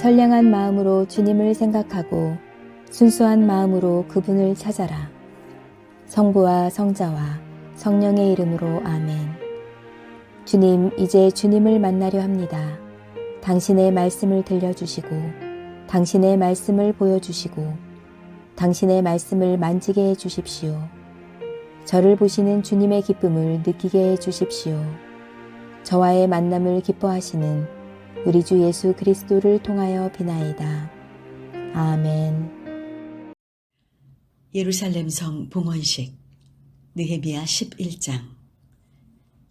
선량한 마음으로 주님을 생각하고 순수한 마음으로 그분을 찾아라. 성부와 성자와 성령의 이름으로 아멘. 주님, 이제 주님을 만나려 합니다. 당신의 말씀을 들려주시고 당신의 말씀을 보여주시고 당신의 말씀을 만지게 해주십시오. 저를 보시는 주님의 기쁨을 느끼게 해주십시오. 저와의 만남을 기뻐하시는 우리 주 예수 그리스도를 통하여 비나이다. 아멘. 예루살렘 성 봉헌식 느헤미야 11장.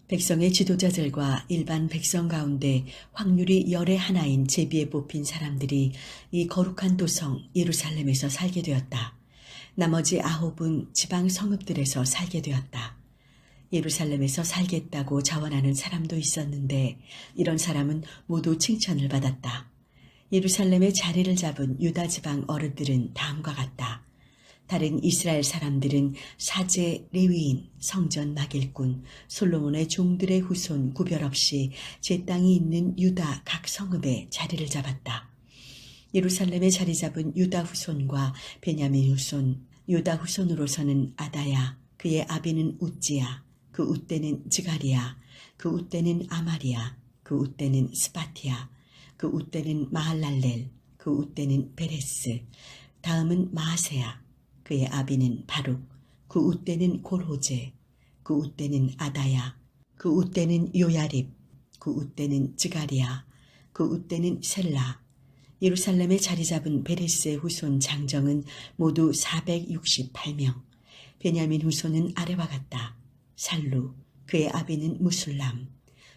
백성의 지도자들과 일반 백성 가운데 확률이 열의 하나인 제비에 뽑힌 사람들이 이 거룩한 도성 예루살렘에서 살게 되었다. 나머지 9은 지방 성읍들에서 살게 되었다. 예루살렘에서 살겠다고 자원하는 사람도 있었는데 이런 사람은 모두 칭찬을 받았다. 예루살렘에 자리를 잡은 유다 지방 어른들은 다음과 같다. 다른 이스라엘 사람들은 사제, 레위인, 성전 막일꾼, 솔로몬의 종들의 후손 구별 없이 제 땅이 있는 유다 각 성읍에 자리를 잡았다. 예루살렘에 자리 잡은 유다 후손과 베냐민 후손, 유다 후손으로서는 아다야, 그의 아비는 우찌야, 그 웃대는 즈가리야, 그 웃대는 아마리야, 그 웃대는 스바티야, 그 웃대는 마할랄렐, 그 웃대는 베레스, 다음은 마아세야, 그의 아비는 바룩, 그 웃대는 골호제, 그 웃대는 아다야, 그 웃대는 요야립, 그 웃대는 즈가리야, 그 웃대는 셀라. 예루살렘에 자리 잡은 베레스의 후손 장정은 모두 468명. 베냐민 후손은 아래와 같다. 살루, 그의 아비는 무술람,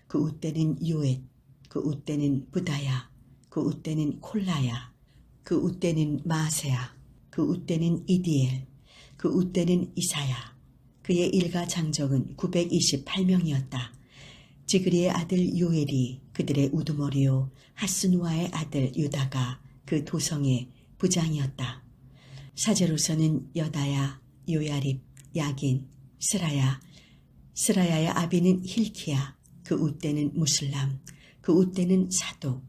그 웃대는 요엣, 그 웃대는 부다야, 그 웃대는 콜라야, 그 웃대는 마아세야, 그 웃대는 이디엘, 그 웃대는 이사야. 그의 일가 장정은 928명이었다. 지그리의 아들 요엘이 그들의 우두머리요, 하스누아의 아들 유다가 그 도성의 부장이었다. 사제로서는 여다야, 요야립, 야긴, 스라야의 아비는 힐키야, 그 웃대는 무슬람, 그 웃대는 사독,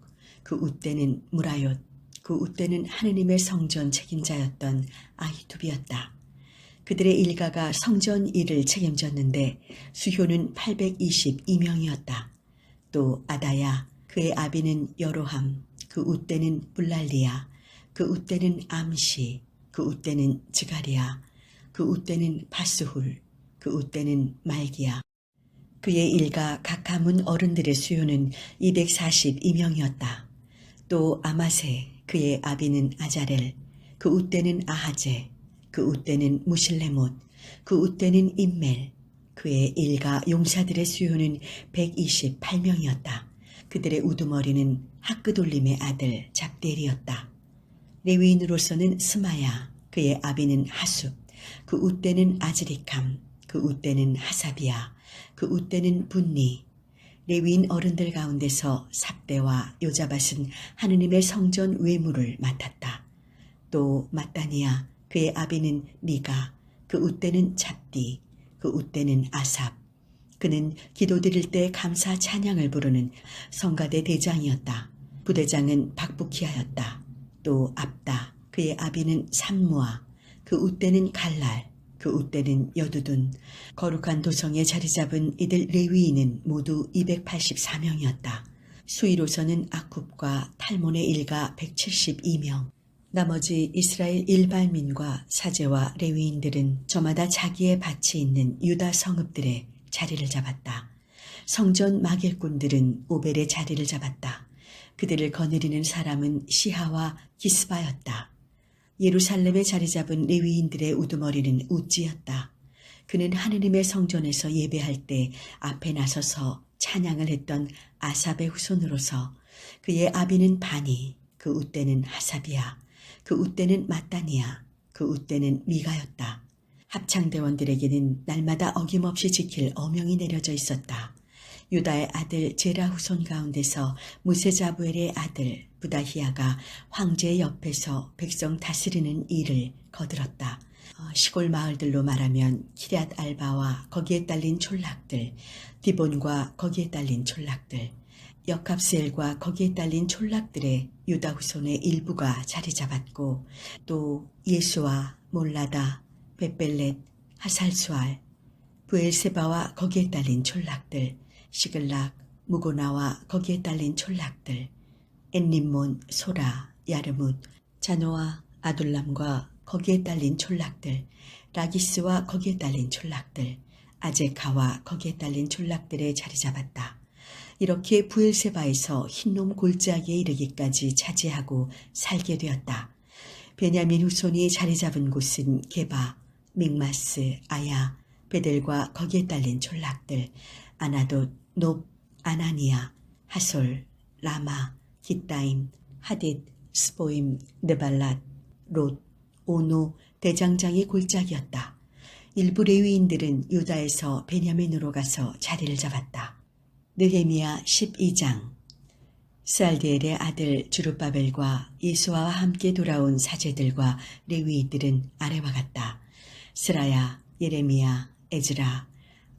그 웃대는 무라옅, 그 웃대는 하느님의 성전 책임자였던 아히두비였다. 그들의 일가가 성전 일을 책임졌는데 수효는 822명이었다. 또 아다야, 그의 아비는 여로함, 그 웃대는 블랄리야, 그 웃대는 암시, 그 웃대는 즈가리야, 그 웃대는 바스훌, 그 웃대는 말기야. 그의 일가 각 가문 어른들의 수요는 242명이었다. 또 아마세, 그의 아비는 아자렐, 그 웃대는 아하제, 그 웃대는 무실레못, 그 웃대는 임멜. 그의 일가 용사들의 수요는 128명이었다. 그들의 우두머리는 학그돌림의 아들 잡델이었다. 레위인으로서는 스마야, 그의 아비는 하숲, 그 웃대는 아즈리캄, 그 웃대는 하사비야, 그 웃대는 분니. 레위인 어른들 가운데서 삽대와 요자밭은 하느님의 성전 외무를 맡았다. 또 마따니야, 그의 아비는 미가, 그 웃대는 잡디, 그 웃대는 아삽. 그는 기도드릴 때 감사 찬양을 부르는 성가대 대장이었다. 부대장은 박부키아였다. 또 압다, 그의 아비는 삼무아, 그 웃대는 갈랄, 그 웃대는 여두둔. 거룩한 도성에 자리 잡은 이들 레위인은 모두 284명이었다. 수위로서는 아쿱과 탈몬의 일가 172명. 나머지 이스라엘 일반민과 사제와 레위인들은 저마다 자기의 밭이 있는 유다 성읍들에 자리를 잡았다. 성전 막일꾼들은 오벨의 자리를 잡았다. 그들을 거느리는 사람은 시하와 기스바였다. 예루살렘에 자리 잡은 레위인들의 우두머리는 우찌였다. 그는 하느님의 성전에서 예배할 때 앞에 나서서 찬양을 했던 아삽의 후손으로서 그의 아비는 바니, 그 웃대는 하사비야, 그 웃대는 마따니야, 그 웃대는 미가였다. 합창대원들에게는 날마다 어김없이 지킬 어명이 내려져 있었다. 유다의 아들 제라 후손 가운데서 무세자부엘의 아들 부다히야가 황제 옆에서 백성 다스리는 일을 거들었다. 시골 마을들로 말하면 키럇 알바와 거기에 딸린 촌락들, 디본과 거기에 딸린 촌락들, 역합셀과 거기에 딸린 촌락들의 유다 후손의 일부가 자리 잡았고 또 예수와 몰라다, 벳벨렛, 하살수알, 브엘세바와 거기에 딸린 촌락들, 시글락, 무고나와 거기에 딸린 촌락들, 엔림몬, 소라, 야르뭇, 자노아, 아둘람과 거기에 딸린 촌락들, 라기스와 거기에 딸린 촌락들, 아제카와 거기에 딸린 촌락들에 자리 잡았다. 이렇게 부엘세바에서 흰놈 골짜기에 이르기까지 차지하고 살게 되었다. 베냐민 후손이 자리 잡은 곳은 게바, 믹마스, 아야, 베델과 거기에 딸린 촌락들, 아나돗, 높, 아나니아, 하솔, 라마, 기타임, 하딧, 스보임, 느발랏, 롯, 오노, 대장장이 골짜기였다. 일부 레위인들은 유다에서 베냐민으로 가서 자리를 잡았다. 느헤미야 12장. 스알디엘의 아들 주룹바벨과 예수아와 함께 돌아온 사제들과 레위인들은 아래와 같다. 스라야, 예레미야, 에즈라,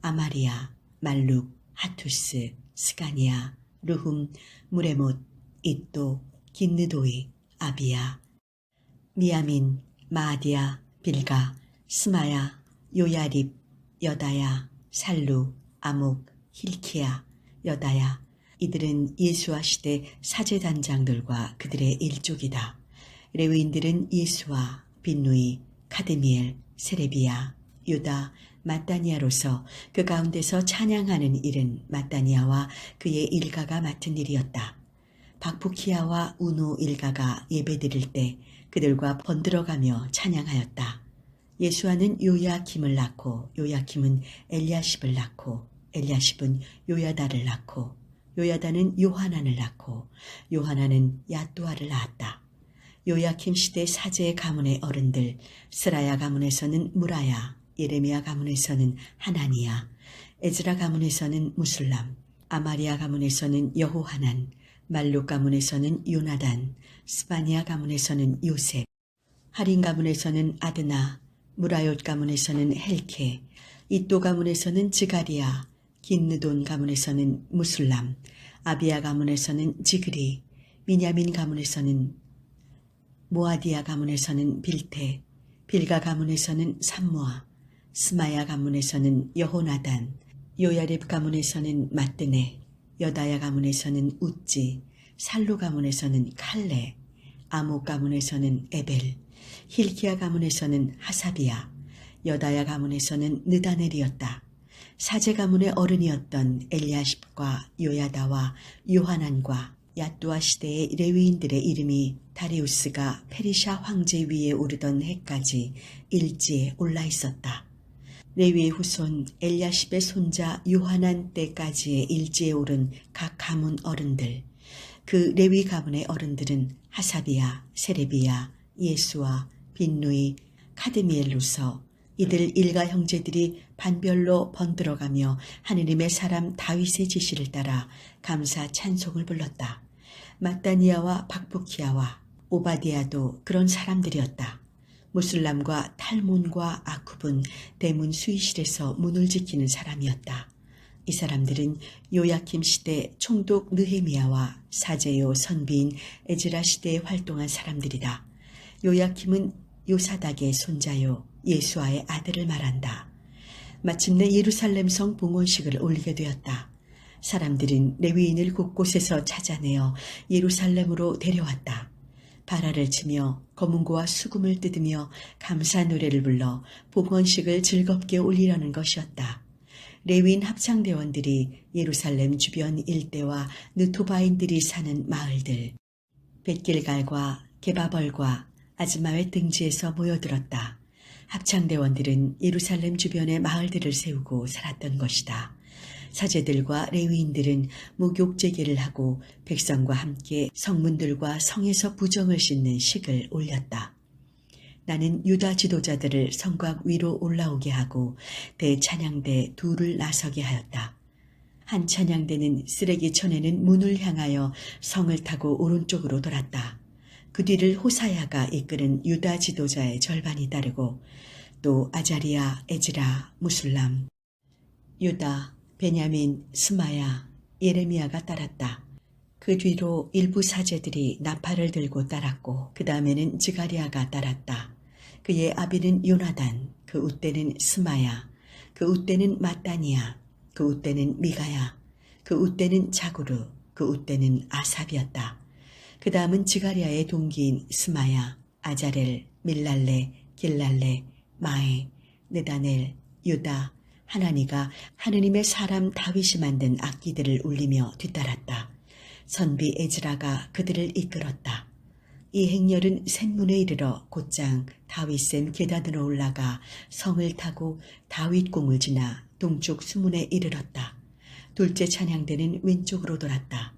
아마리야, 말룩, 하투스, 스가니야, 르훔, 무레못, 잇도, 긴느도이, 아비야, 미야민, 마아디야, 빌가, 스마야, 요야립, 여다야, 살루, 아목, 힐키야, 여다야. 이들은 예수와 시대 사제단장들과 그들의 일족이다. 레위인들은 예수와 빈누이, 카드미엘, 세레비야, 유다, 마따니아로서 그 가운데서 찬양하는 일은 마따니아와 그의 일가가 맡은 일이었다. 박부키야와 우노 일가가 예배드릴 때 그들과 번들어가며 찬양하였다. 예수아는 요야킴을 낳고 요야킴은 엘리야십을 낳고 엘리야십은 요야다를 낳고 요야다는 요하난을 낳고 요하난은 야뚜아를 낳았다. 요야킴 시대 사제 가문의 어른들, 스라야 가문에서는 무라야, 예레미야 가문에서는 하나니야, 에즈라 가문에서는 무술람, 아마리아 가문에서는 여호하난, 말룩 가문에서는 요나단, 스바니아 가문에서는 요셉, 하린 가문에서는 아드나, 무라옅 가문에서는 헬케, 잇도 가문에서는 즈가리야, 긴느돈 가문에서는 무술람, 아비야 가문에서는 지그리, 미냐민 가문에서는 모아디아 가문에서는 빌테, 빌가 가문에서는 삼모아, 스마야 가문에서는 여호나단, 요야립 가문에서는 마뜨네, 여다야 가문에서는 우찌, 살루 가문에서는 칼레, 아목 가문에서는 에벨, 힐키야 가문에서는 하사비야, 여다야 가문에서는 느다넬이었다. 사제 가문의 어른이었던 엘리야십과 요야다와 요하난과 야뚜아 시대의 레위인들의 이름이 다리우스가 페르시아 황제 위에 오르던 해까지 일지에 올라 있었다. 레위의 후손 엘리야십의 손자 요하난 때까지의 일지에 오른 각 가문 어른들, 그 레위 가문의 어른들은 하사비야, 세레비야, 예수아, 빈누이, 카드미엘로서 이들 일가 형제들이 반별로 번들어가며 하느님의 사람 다윗의 지시를 따라 감사 찬송을 불렀다. 마따니아와 박부키야와 오바디아도 그런 사람들이었다. 무술람과 탈몬과 아쿰은 대문 수의실에서 문을 지키는 사람이었다. 이 사람들은 요야킴 시대 총독 느헤미야와 사제요 선비인 에즈라 시대에 활동한 사람들이다. 요야킴은 요사닥의 손자요 예수아의 아들을 말한다. 마침내 예루살렘 성 봉헌식을 올리게 되었다. 사람들은 레위인을 곳곳에서 찾아내어 예루살렘으로 데려왔다. 바라를 치며 검은고와 수금을 뜯으며 감사 노래를 불러 봉헌식을 즐겁게 올리려는 것이었다. 레위인 합창대원들이 예루살렘 주변 일대와 느토바인들이 사는 마을들, 벳길갈과 게바벌과 아즈마웻 등지에서 모여들었다. 합창대원들은 예루살렘 주변의 마을들을 세우고 살았던 것이다. 사제들과 레위인들은 목욕제계를 하고 백성과 함께 성문들과 성에서 부정을 씻는 식을 올렸다. 나는 유다 지도자들을 성곽 위로 올라오게 하고 대찬양대 둘을 나서게 하였다. 한 찬양대는 쓰레기천에는 문을 향하여 성을 타고 오른쪽으로 돌았다. 그 뒤를 호사야가 이끄는 유다 지도자의 절반이 따르고 또 아자리야, 에즈라, 무술람, 유다, 베냐민, 스마야, 예레미야가 따랐다. 그 뒤로 일부 사제들이 나팔을 들고 따랐고 그 다음에는 즈가리아가 따랐다. 그의 아비는 요나단, 그 웃대는 스마야, 그 웃대는 마따니야, 그 웃대는 미가야, 그 웃대는 자구르, 그 웃대는 아삽이었다. 그 다음은 즈가리아의 동기인 스마야, 아자렐, 밀랄레, 길랄레, 마에, 느다넬, 유다, 하나니가 하느님의 사람 다윗이 만든 악기들을 울리며 뒤따랐다. 선비 에즈라가 그들을 이끌었다. 이 행렬은 샘문에 이르러 곧장 다윗샘 계단으로 올라가 성을 타고 다윗궁을 지나 동쪽 수문에 이르렀다. 둘째 찬양대는 왼쪽으로 돌았다.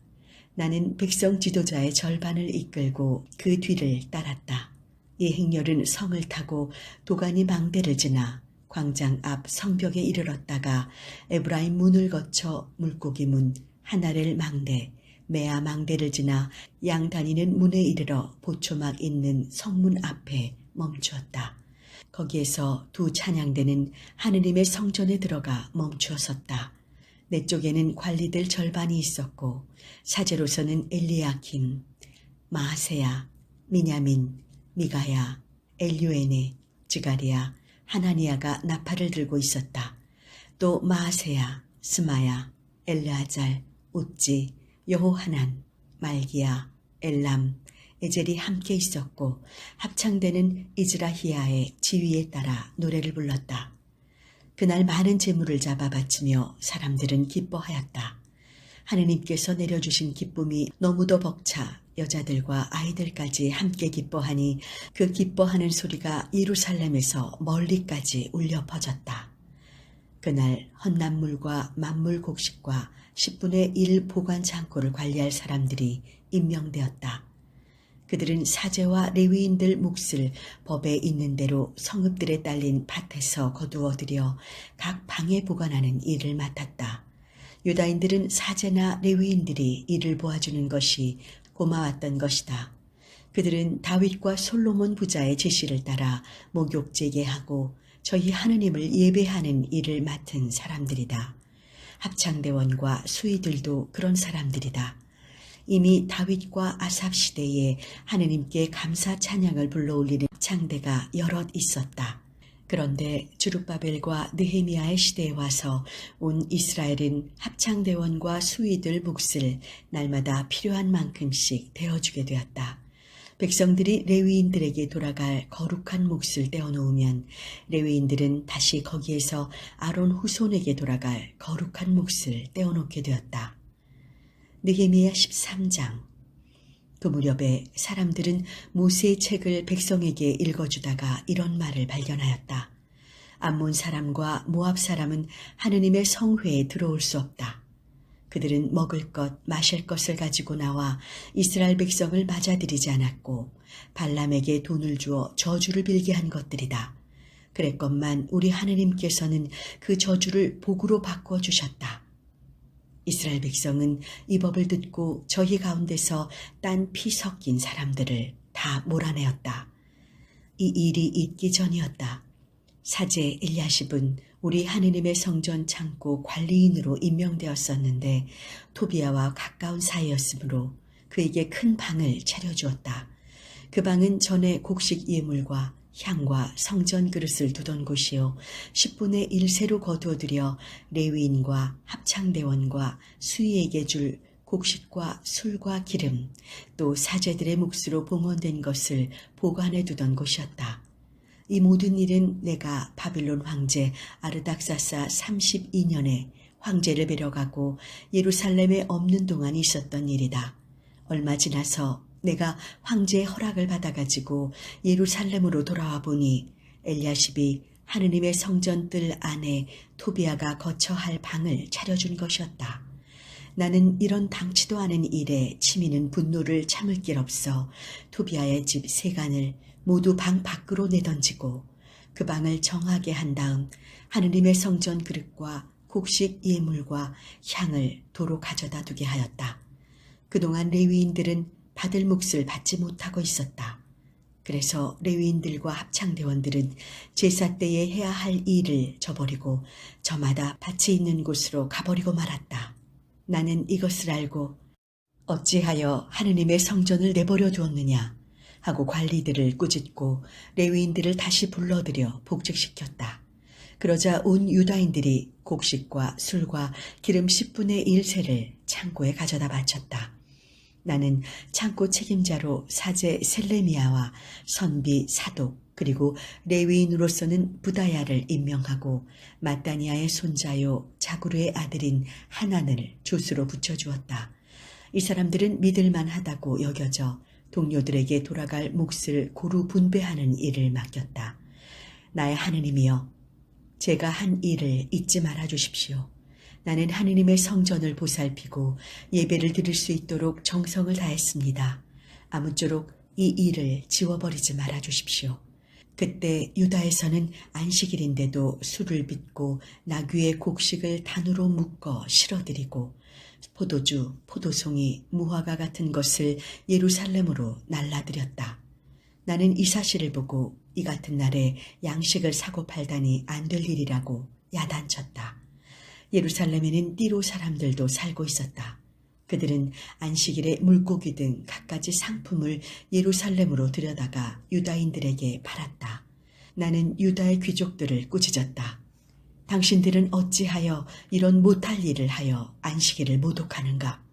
나는 백성 지도자의 절반을 이끌고 그 뒤를 따랐다. 이 행렬은 성을 타고 도가니 망대를 지나 광장 앞 성벽에 이르렀다가 에브라임 문을 거쳐 물고기 문, 하나렐 망대, 메아 망대를 지나 양 다니는 문에 이르러 보초막 있는 성문 앞에 멈추었다. 거기에서 두 찬양대는 하느님의 성전에 들어가 멈추어 섰다. 내 쪽에는 관리들 절반이 있었고 사제로서는 엘리야킴, 마아세야, 미냐민, 미가야, 엘류에네, 즈가리야, 하나니야가 나팔을 들고 있었다. 또 마아세야, 스마야, 엘르아잘, 웃지, 여호하난, 말기야, 엘람, 에젤이 함께 있었고 합창대는 이즈라히야의 지휘에 따라 노래를 불렀다. 그날 많은 재물을 잡아 바치며 사람들은 기뻐하였다. 하느님께서 내려주신 기쁨이 너무도 벅차 여자들과 아이들까지 함께 기뻐하니 그 기뻐하는 소리가 예루살렘에서 멀리까지 울려 퍼졌다. 그날 헛난물과 만물 곡식과 10분의 1 보관 창고를 관리할 사람들이 임명되었다. 그들은 사제와 레위인들 몫을 법에 있는 대로 성읍들에 딸린 밭에서 거두어 들여 각 방에 보관하는 일을 맡았다. 유다인들은 사제나 레위인들이 이를 보아주는 것이 고마웠던 것이다. 그들은 다윗과 솔로몬 부자의 지시를 따라 목욕 제게하고 저희 하느님을 예배하는 일을 맡은 사람들이다. 합창대원과 수위들도 그런 사람들이다. 이미 다윗과 아삽 시대에 하느님께 감사 찬양을 불러올리는 합창대가 여럿 있었다. 그런데 주룹바벨과 느헤미야의 시대에 와서 온 이스라엘은 합창대원과 수위들 몫을 날마다 필요한 만큼씩 대어주게 되었다. 백성들이 레위인들에게 돌아갈 거룩한 몫을 떼어놓으면 레위인들은 다시 거기에서 아론 후손에게 돌아갈 거룩한 몫을 떼어놓게 되었다. 느헤미야 13장. 그 무렵에 사람들은 모세의 책을 백성에게 읽어주다가 이런 말을 발견하였다. 암몬 사람과 모압 사람은 하느님의 성회에 들어올 수 없다. 그들은 먹을 것, 마실 것을 가지고 나와 이스라엘 백성을 맞아들이지 않았고 발람에게 돈을 주어 저주를 빌게 한 것들이다. 그랬건만 우리 하느님께서는 그 저주를 복으로 바꿔주셨다. 이스라엘 백성은 이 법을 듣고 저희 가운데서 딴 피 섞인 사람들을 다 몰아내었다. 이 일이 있기 전이었다. 사제 엘야십은 우리 하느님의 성전 창고 관리인으로 임명되었었는데 토비아와 가까운 사이였으므로 그에게 큰 방을 차려주었다. 그 방은 전에 곡식 예물과 향과 성전 그릇을 두던 곳이요 10분의 1세로 거두어들여 레위인과 합창대원과 수위에게 줄 곡식과 술과 기름 또 사제들의 몫으로 봉헌된 것을 보관해 두던 곳이었다. 이 모든 일은 내가 바빌론 황제 아르닥사사 32년에 황제를 뵈려가고 예루살렘에 없는 동안 있었던 일이다. 얼마 지나서 내가 황제의 허락을 받아가지고 예루살렘으로 돌아와 보니 엘야십이 하느님의 성전 뜰 안에 토비아가 거처 할 방을 차려준 것이었다. 나는 이런 당치도 않은 일에 치미는 분노를 참을 길 없어 토비아의 집 세간을 모두 방 밖으로 내던지고 그 방을 정하게 한 다음 하느님의 성전 그릇과 곡식 예물과 향을 도로 가져다 두게 하였다. 그동안 레위인들은 받을 몫을 받지 못하고 있었다. 그래서 레위인들과 합창대원들은 제사 때에 해야 할 일을 저버리고 저마다 밭이 있는 곳으로 가버리고 말았다. 나는 이것을 알고 어찌하여 하느님의 성전을 내버려 두었느냐 하고 관리들을 꾸짖고 레위인들을 다시 불러들여 복직시켰다. 그러자 온 유다인들이 곡식과 술과 기름 10분의 1세를 창고에 가져다 바쳤다. 나는 창고 책임자로 사제 셀레미야와 선비 사독 그리고 레위인으로서는 부다야를 임명하고 마따니아의 손자요 자구르의 아들인 하난을 조수로 붙여주었다. 이 사람들은 믿을만하다고 여겨져 동료들에게 돌아갈 몫을 고루 분배하는 일을 맡겼다. 나의 하느님이여, 제가 한 일을 잊지 말아 주십시오. 나는 하느님의 성전을 보살피고 예배를 드릴 수 있도록 정성을 다했습니다. 아무쪼록 이 일을 지워버리지 말아 주십시오. 그때 유다에서는 안식일인데도 술을 빚고 나귀의 곡식을 단으로 묶어 실어드리고 포도주, 포도송이, 무화과 같은 것을 예루살렘으로 날라들였다. 나는 이 사실을 보고 이 같은 날에 양식을 사고 팔다니 안 될 일이라고 야단쳤다. 예루살렘에는 띠로 사람들도 살고 있었다. 그들은 안식일에 물고기 등 갖가지 상품을 예루살렘으로 들여다가 유다인들에게 팔았다. 나는 유다의 귀족들을 꾸짖었다. 당신들은 어찌하여 이런 못할 일을 하여 안식일을 모독하는가?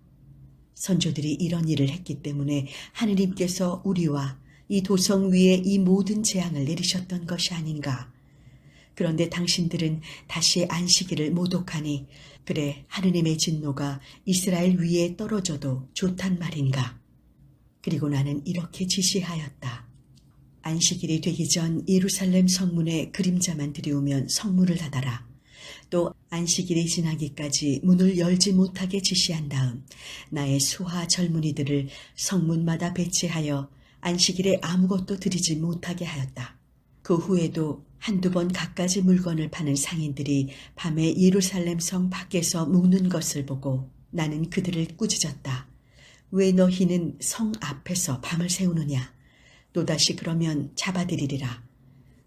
선조들이 이런 일을 했기 때문에 하느님께서 우리와 이 도성 위에 이 모든 재앙을 내리셨던 것이 아닌가? 그런데 당신들은 다시 안식일을 모독하니 그래 하느님의 진노가 이스라엘 위에 떨어져도 좋단 말인가? 그리고 나는 이렇게 지시하였다. 안식일이 되기 전 예루살렘 성문에 그림자만 들여오면 성문을 닫아라. 또 안식일이 지나기까지 문을 열지 못하게 지시한 다음 나의 수하 젊은이들을 성문마다 배치하여 안식일에 아무것도 드리지 못하게 하였다. 그 후에도 한두 번 갖가지 물건을 파는 상인들이 밤에 예루살렘 성 밖에서 묵는 것을 보고 나는 그들을 꾸짖었다. 왜 너희는 성 앞에서 밤을 새우느냐? 또다시 그러면 잡아들이리라.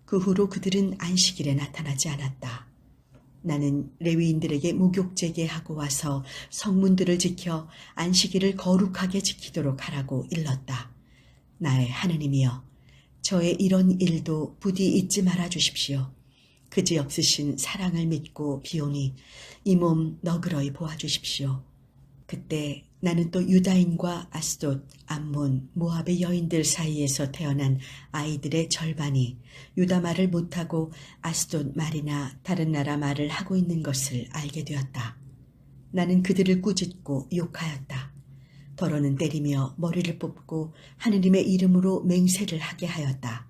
그 후로 그들은 안식일에 나타나지 않았다. 나는 레위인들에게 목욕제게 하고 와서 성문들을 지켜 안식일을 거룩하게 지키도록 하라고 일렀다. 나의 하느님이여, 저의 이런 일도 부디 잊지 말아 주십시오. 그지없으신 사랑을 믿고 비오니 이 몸 너그러이 보아주십시오. 그때 나는 또 유다인과 아스돗, 암몬, 모압의 여인들 사이에서 태어난 아이들의 절반이 유다 말을 못하고 아스돗 말이나 다른 나라 말을 하고 있는 것을 알게 되었다. 나는 그들을 꾸짖고 욕하였다. 더러는 때리며 머리를 뽑고 하느님의 이름으로 맹세를 하게 하였다.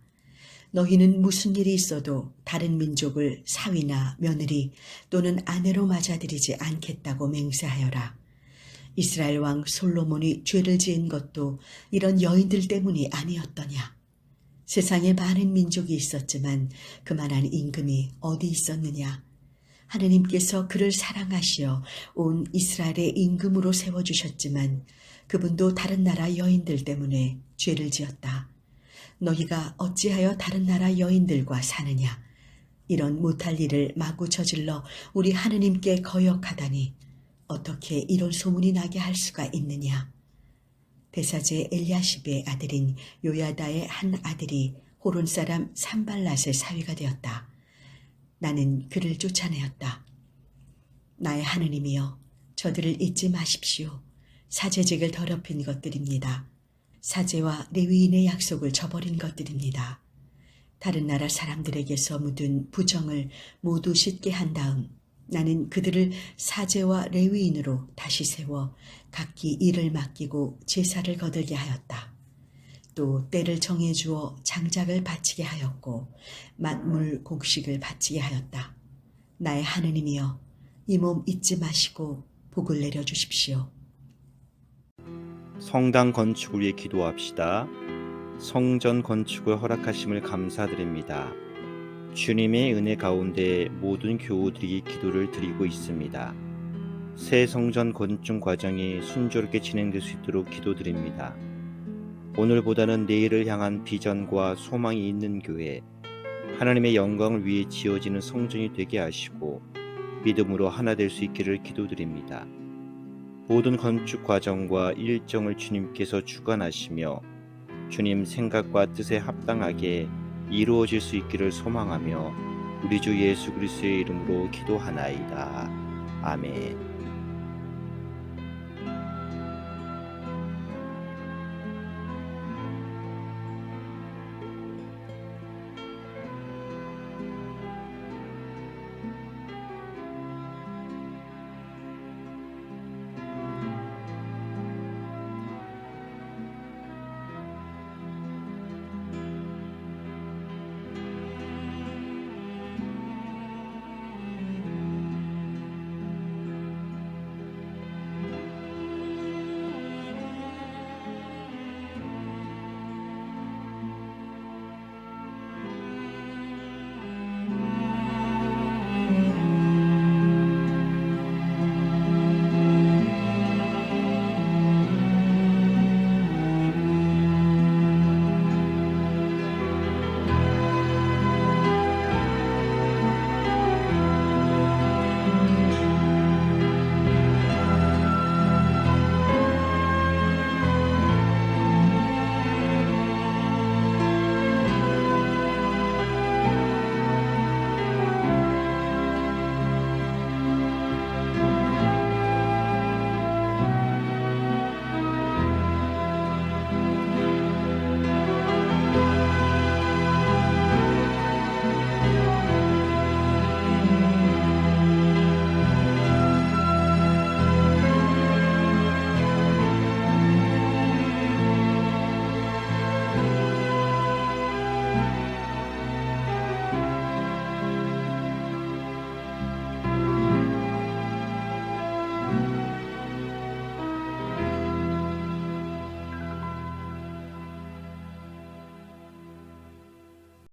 너희는 무슨 일이 있어도 다른 민족을 사위나 며느리 또는 아내로 맞아들이지 않겠다고 맹세하여라. 이스라엘 왕 솔로몬이 죄를 지은 것도 이런 여인들 때문이 아니었더냐. 세상에 많은 민족이 있었지만 그만한 임금이 어디 있었느냐. 하느님께서 그를 사랑하시어 온 이스라엘의 임금으로 세워주셨지만 그분도 다른 나라 여인들 때문에 죄를 지었다. 너희가 어찌하여 다른 나라 여인들과 사느냐. 이런 못할 일을 마구 저질러 우리 하느님께 거역하다니 어떻게 이런 소문이 나게 할 수가 있느냐. 대사제 엘야십의 아들인 요야다의 한 아들이 호론 사람 산발랏의 사위가 되었다. 나는 그를 쫓아내었다. 나의 하느님이여, 저들을 잊지 마십시오. 사제직을 더럽힌 것들입니다. 사제와 레위인의 약속을 저버린 것들입니다. 다른 나라 사람들에게서 묻은 부정을 모두 씻게 한 다음 나는 그들을 사제와 레위인으로 다시 세워 각기 일을 맡기고 제사를 거들게 하였다. 또 때를 정해주어 장작을 바치게 하였고 만물 곡식을 바치게 하였다. 나의 하느님이여, 이 몸 잊지 마시고 복을 내려주십시오. 성당 건축을 위해 기도합시다. 성전 건축을 허락하심을 감사드립니다. 주님의 은혜 가운데 모든 교우들이 기도를 드리고 있습니다. 새 성전 건축 과정이 순조롭게 진행될 수 있도록 기도드립니다. 오늘보다는 내일을 향한 비전과 소망이 있는 교회, 하나님의 영광을 위해 지어지는 성전이 되게 하시고 믿음으로 하나 될 수 있기를 기도드립니다. 모든 건축 과정과 일정을 주님께서 주관하시며 주님 생각과 뜻에 합당하게 이루어질 수 있기를 소망하며 우리 주 예수 그리스도의 이름으로 기도하나이다. 아멘.